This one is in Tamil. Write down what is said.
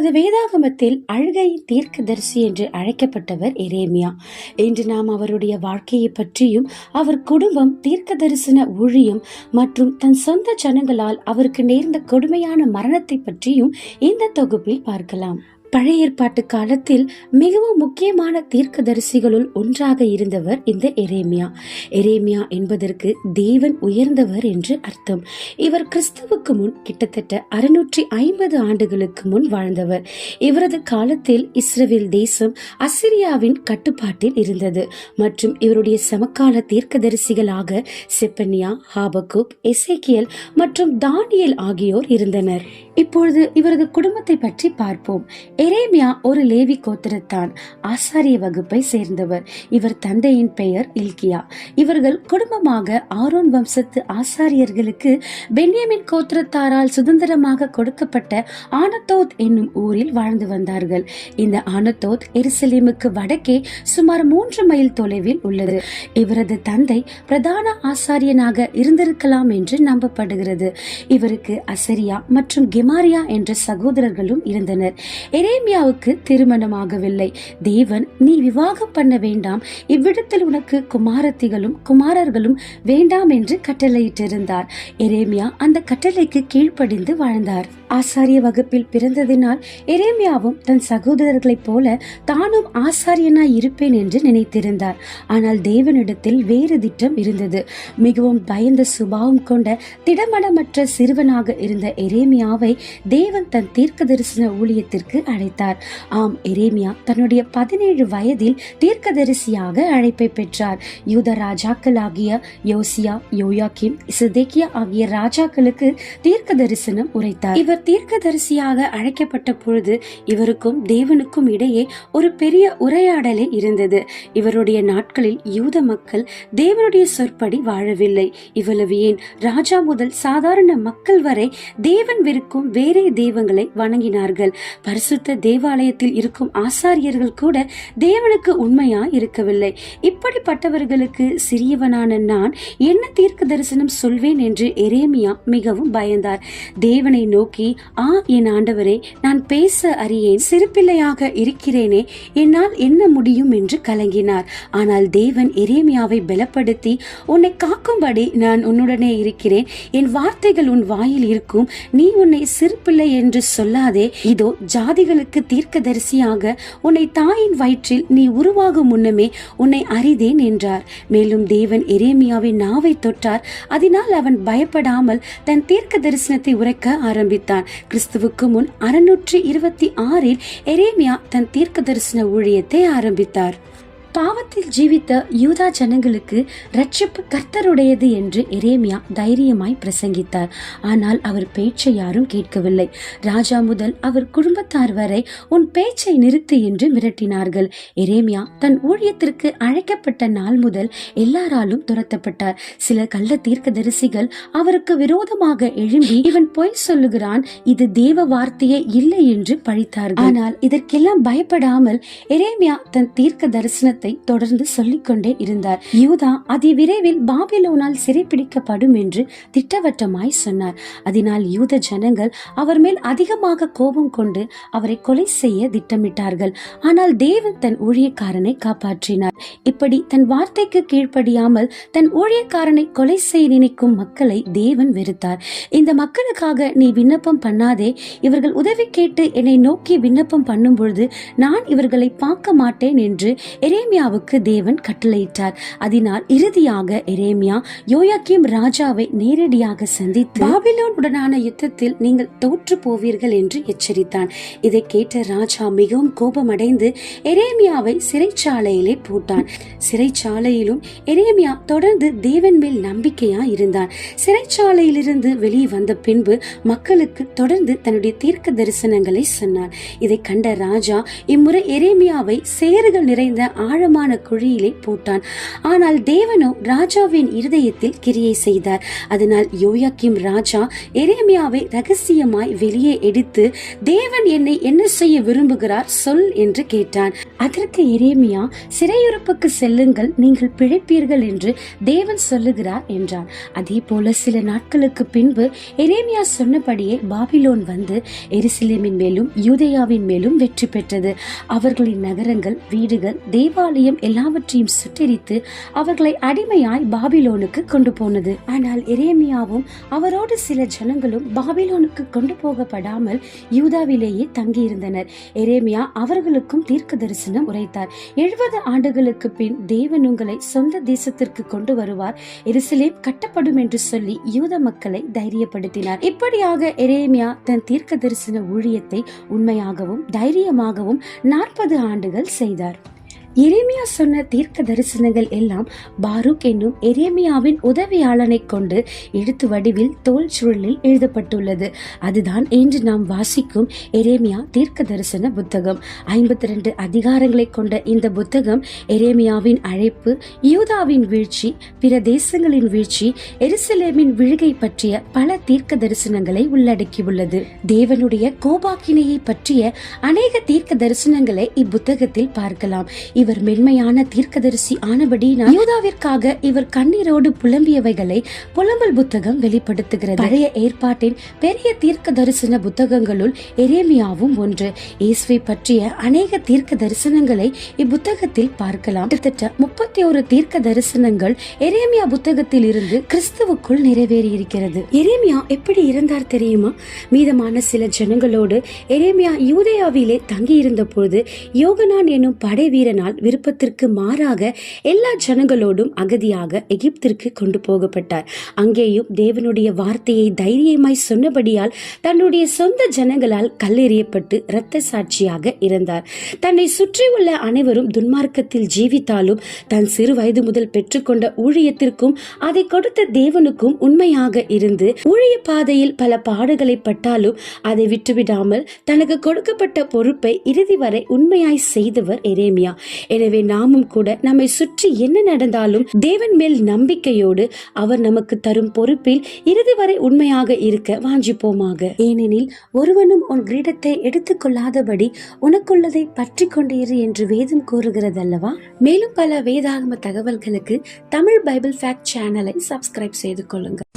நமது வேதாகமத்தில் அழுகையின் தீர்க்கதரிசி என்று அழைக்கப்பட்டவர் எரேமியா. இன்று நாம் அவருடைய வாழ்க்கையை பற்றியும் அவர் குடும்பம், தீர்க்க தரிசன ஊழியம் மற்றும் தன் சொந்த ஜனங்களால் அவருக்கு நேர்ந்த கொடுமையான மரணத்தை பற்றியும் இந்த தொகுப்பில் பார்க்கலாம். பழைய ஏற்பாட்டு காலத்தில் மிகவும் முக்கியமான தீர்க்கதரிசிகளுள் ஒன்றாக இருந்தவர் இந்த எரேமியா. எரேமியா என்பதற்கு தேவன் உயர்ந்தவர் என்று அர்த்தம். இவர் கிறிஸ்துவுக்கு முன் கிட்டத்தட்ட 650 ஆண்டுகளுக்கு முன் வாழ்ந்தவர். இவரது காலத்தில் இஸ்ரவேல் தேசம் அசிரியாவின் கட்டுப்பாட்டில் இருந்தது மற்றும் இவருடைய சமகால தீர்க்கதரிசிகளாக செப்பனியா, ஹாபக்குக், எசேக்கியேல் மற்றும் தானியேல் ஆகியோர் இருந்தனர். இப்பொழுது இவரது குடும்பத்தை பற்றி பார்ப்போம். எரேமியா ஒரு லேவி கோத்திரத்தான், ஆசாரிய வகுப்பை சேர்ந்தவர். இவர் தந்தையின் பெயர் இல்கியா. இவர்கள் குடும்பமாக ஆரோன் வம்சத்து ஆசாரியர்களுக்கு பென்யமின் கோத்திரத்தாரால் சுதந்திரமாக கொடுக்கப்பட்ட ஆனத்தோத் என்னும் ஊரில் வாழ்ந்து வந்தார்கள். இந்த ஆனத்தோத் எருசலேமுக்கு வடக்கே சுமார் 3 மைல் தொலைவில் உள்ளது. இவரது தந்தை பிரதான ஆசாரியனாக இருந்திருக்கலாம் என்று நம்பப்படுகிறது. இவருக்கு அசரியா மற்றும் கெமாரியா என்ற சகோதரர்களும் இருந்தனர். எரேமியாவுக்கு திருமணமாகவில்லை. தேவன், நீ விவாகம் பண்ண வேண்டாம், இவ்விடத்தில் உனக்கு குமாரத்திகளும் குமாரர்களும் வேண்டாம் என்று கட்டளையிட்டிருந்தார். எரேமியா அந்த கட்டளைக்கு கீழ்ப்படிந்து வாழ்ந்தார். ஆசாரிய வகுப்பில் பிறந்ததினால் எரேமியாவும் தன் சகோதரர்களைப் போல தானும் ஆசாரியனாய் இருப்பேன் என்று நினைத்திருந்தார். ஆனால் தேவனிடத்தில் வேறு திட்டம் இருந்தது. மிகவும் பயந்த சுபாவம் கொண்ட திடமனமற்ற சிறுவனாக இருந்த எரேமியாவை தேவன் தன் தீர்க்க தரிசன ஊழியத்திற்கு அழைத்தார். ஆம், எரேமியா தன்னுடைய 17 வயதில் தீர்க்கதரிசியாக அழைப்பை பெற்றார். யூத ராஜாக்களாகிய யோசியா, யோயாக்கிம், சிதேக்கியா ஆகிய ராஜாக்களுக்கு தீர்க்க தரிசனம் உரைத்தார். இவர் தீர்க்கதரிசியாக அழைக்கப்பட்ட பொழுது இவருக்கும் தேவனுக்கும் இடையே ஒரு பெரிய உரையாடலே இருந்தது. இவருடைய நாட்களில் யூத மக்கள் தேவனுடைய சொற்படி வாழவில்லை. இவ்வளவு ஏன், ராஜா முதல் சாதாரண மக்கள் வரை தேவன் வெறுக்கும் வேறே தெய்வங்களை வணங்கினார்கள். பரிசுத்த தேவாலயத்தில் இருக்கும் ஆசாரியர்கள் கூட தேவனுக்கு உண்மையா இருக்கவில்லை. இப்படிப்பட்டவர்களுக்கு சிறியவனான நான் என்ன தீர்க்க தரிசனம் சொல்வேன் என்று எரேமியா மிகவும் பயந்தார். தேவனை நோக்கி, என் ஆண்டவரே, நான் பேச அறியேன், சிறுபிள்ளையாக இருக்கிறேனே, என்னால் என்ன முடியும் என்று கலங்கினார். ஆனால் தேவன் எரேமியாவை பலப்படுத்தி, உன்னை காக்கும்படி நான் உன்னுடனே இருக்கிறேன், என் வார்த்தைகள் உன் வாயில் இருக்கும், நீ உன்னை சிறுபிள்ளை என்று சொல்லாதே, இதோ ஜாதிகளுக்கு தீர்க்கதரிசியாக உன்னை தாயின் வயிற்றில் நீ உருவாகும் முன்னமே உன்னை அறிதேன் என்றார். மேலும் தேவன் எரேமியாவின் நாவை தொட்டார். அதனால் அவன் பயப்படாமல் தன் தீர்க்க தரிசனத்தை உரைக்க ஆரம்பித்தான். கிறிஸ்துவுக்கு முன் 626 எரேமியா தன் தீர்க்க தரிசன ஊழியத்தை ஆரம்பித்தார். பாவத்தில் ஜீவித்த யூதா ஜனங்களுக்கு ரட்சிப்பு கர்த்தருடையது என்று எரேமியா தைரியமாய் பிரசங்கித்தார். ஆனால் அவர் பேச்சை யாரும் கேட்கவில்லை. ராஜா முதல் அவர் குடும்பத்தார் வரை உன் பேச்சை நிறுத்து என்று மிரட்டினார்கள். எரேமியா தன் ஊழியத்திற்கு அழைக்கப்பட்ட நாள் முதல் எல்லாராலும் துரத்தப்பட்டார். சில கள்ள தீர்க்கதரிசிகள் அவருக்கு விரோதமாக எழும்பி, இவன் பொய் சொல்லுகிறான், இது தேவ வார்த்தையே இல்லை என்று பழித்தார்கள். ஆனால் இதற்கெல்லாம் பயப்படாமல் எரேமியா தன் தீர்க்க தரிசனத்தை தொடர்ந்து சொல்லிக்கொண்டே இருந்தார். யூதா அதிவிரைவில் பாபிலோனால் சிறைப்பிடிக்கப்படும் என்று திட்டவட்டமாய் சொன்னார். அதனால் யூத ஜனங்கள் அவர் மேல் அதிகமாக கோபம் கொண்டு அவரை கொலை செய்ய திட்டமிட்டார்கள். ஆனால் தேவன் தன் ஊழியக்காரனை காப்பாற்றினார். இப்படி தன் வார்த்தைக்கு கீழ்ப்படியாமல் தன் ஊழியக்காரனை கொலை செய்ய நினைக்கும் மக்களை தேவன் வெறுத்தார். இந்த மக்களுக்காக நீ விண்ணப்பம் பண்ணாதே, இவர்கள் உதவி கேட்டு என்னை நோக்கி விண்ணப்பம் பண்ணும் பொழுது நான் இவர்களை பார்க்க மாட்டேன் என்று எரேமியாவுக்கு தேவன் கட்டளையிட்டார். அதனால் இறுதியாக எரேமியா யோயாக்கிம் ராஜாவை நேரடியாக சந்தித்து பாபிலோனுடனான யுத்தத்தில் நீங்கள் தோற்று போவீர்கள் என்று எச்சரித்தான். இதை கேட்ட ராஜா மிகவும் கோபமடைந்து எரேமியாவை சிறைச்சாலையிலே போட்டான். சிறைச்சாலையிலும் எரேமியா தொடர்ந்து தேவன் மேல் நம்பிக்கையா இருந்தான். சிறைச்சாலையிலிருந்து வெளியே வந்த பின்பு மக்களுக்கு தொடர்ந்து தன்னுடைய தீர்க்க தரிசனங்களை சொன்னான். இதை கண்ட ராஜா இம்முறை எரேமியாவை சேறுகள் நிறைந்த ஆழ ஆழமான குழியிலே போட்டான். ஆனால் தேவனோ ராஜாவின் இருதயத்தில் கிரியை செய்தார். அதனால் யோயாக்கீம் ராஜா எரேமியாவை ரகசியமாய் வெளியே எடுத்து, தேவன் என்னை என்ன செய்ய விரும்புகிறார் சொல் என்று கேட்டான். அதற்கு எரேமியா, சிறையிருப்புக்கு செல்லுங்கள், நீங்கள் பிழைப்பீர்கள் என்று தேவன் சொல்லுகிறார் என்றான். அதே போல சில நாட்களுக்கு பின்பு எரேமியா சொன்னபடியே பாபிலோன் வந்து எருசலேமின் மேலும் யூதேயாவின் மேலும் வெற்றி பெற்றது. அவர்களின் நகரங்கள், வீடுகள், தேவாலயம் எல்லாவற்றையும் சுட்டெரித்து அவர்களை அடிமையாய் பாபிலோனுக்கு கொண்டு போனது. ஆனால் எரேமியாவும் அவரோடு சில ஜனங்களும் பாபிலோனுக்கு கொண்டு போகப்படாமல் யூதாவிலேயே தங்கியிருந்தனர். எரேமியா அவர்களுக்கும் தீர்க்க தரிசனம் உரைத்தார். 70 ஆண்டுகளுக்கு பின் தேவன் உங்களை சொந்த தேசத்திற்கு கொண்டு வருவார், எருசலேம் கட்டப்படும் என்று சொல்லி யூத மக்களை தைரியப்படுத்தினார். இப்படியாக எரேமியா தன் தீர்க்க தரிசன ஊழியத்தை உண்மையாகவும் தைரியமாகவும் 40 ஆண்டுகள் செய்தார். எரேமியா சொன்ன தீர்க்க தரிசனங்கள் எல்லாம் பாரூக் என்னும் எரேமியாவின் உதவியாளனை கொண்டு எழுத்து வடிவில் தோல் சுருளில் எழுதப்பட்டுள்ளது. அதுதான் இன்று நாம் வாசிக்கும் எரேமியா தீர்க்க தரிசன புத்தகம். 52 அதிகாரங்களை கொண்ட இந்த புத்தகம் எரேமியாவின் அழைப்பு, யூதாவின் வீழ்ச்சி, பிற தேசங்களின் வீழ்ச்சி, எருசலேமின் விழுகை பற்றிய பல தீர்க்க தரிசனங்களை உள்ளடக்கியுள்ளது. தேவனுடைய கோபாக்கினையை பற்றிய அநேக தீர்க்க தரிசனங்களை இப்புத்தகத்தில் பார்க்கலாம். இவர் மென்மையான தீர்க்கதரிசி ஆனபடியினால் யூதாவிற்காக இவர் கண்ணீரோடு புலம்பியவைகளை புலம்பல் புத்தகம் வெளிப்படுத்துகிறது. பழைய ஏற்பாட்டின் பெரிய தீர்க்க தரிசன புத்தகங்களுள் எரேமியாவும் ஒன்று. இயேசுவை பற்றிய அநேக தீர்க்க தரிசனங்களை இப்புத்தகத்தில் பார்க்கலாம். கிட்டத்தட்ட 31 தீர்க்க தரிசனங்கள் எரேமியா புத்தகத்தில் இருந்து கிறிஸ்துவுக்குள் நிறைவேறி இருக்கிறது. எரேமியா எப்படி இருந்தார் தெரியுமா? மீதமான சில ஜனங்களோடு எரேமியா யூதேயாவிலே தங்கி இருந்த பொழுது யோகனான் என்னும் படை வீரனால் விருப்பத்திற்கு மாறாக எல்லா ஜனங்களோடும் அகதியாக எகிப்திற்கு கொண்டு போகப்பட்டார். அங்கேயும் தேவனுடைய வார்த்தையை தைரியமாய் சொன்னபடியால் தன்னுடைய சொந்த ஜனங்களால் கல்லெறியப்பட்டு இரத்த சாட்சியாக இருந்தார். தன்னை சுற்றியுள்ள அனைவரும் துன்மார்க்கத்தில் ஜீவித்தாலும் தன் சிறு வயது முதல் பெற்றுக்கொண்ட ஊழியத்திற்கும் அதை கொடுத்த தேவனுக்கும் உண்மையாக இருந்து ஊழிய பாதையில் பல பாடுகளை பட்டாலும் அதை விட்டுவிடாமல் தனக்கு கொடுக்கப்பட்ட பொறுப்பை இறுதி வரை உண்மையாய் செய்தவர் எரேமியா. எனவே நாமும் கூட நம்மை சுற்றி என்ன நடந்தாலும் தேவன் மேல் நம்பிக்கையோடு அவர் நமக்கு தரும் பொறுப்பில் இறுதி வரை உண்மையாக இருக்க வாஞ்சிப்போமாக. ஏனெனில் ஒருவனும் உன் கிரீடத்தை எடுத்துக் கொள்ளாதபடி உனக்குள்ளதை பற்றி கொண்டிரு என்று வேதம் கூறுகிறதல்லவா? மேலும் பல வேதாகம தகவல்களுக்கு தமிழ் பைபிள் ஃபேக்ட் சேனலை சப்ஸ்கிரைப் செய்து கொள்ளுங்கள்.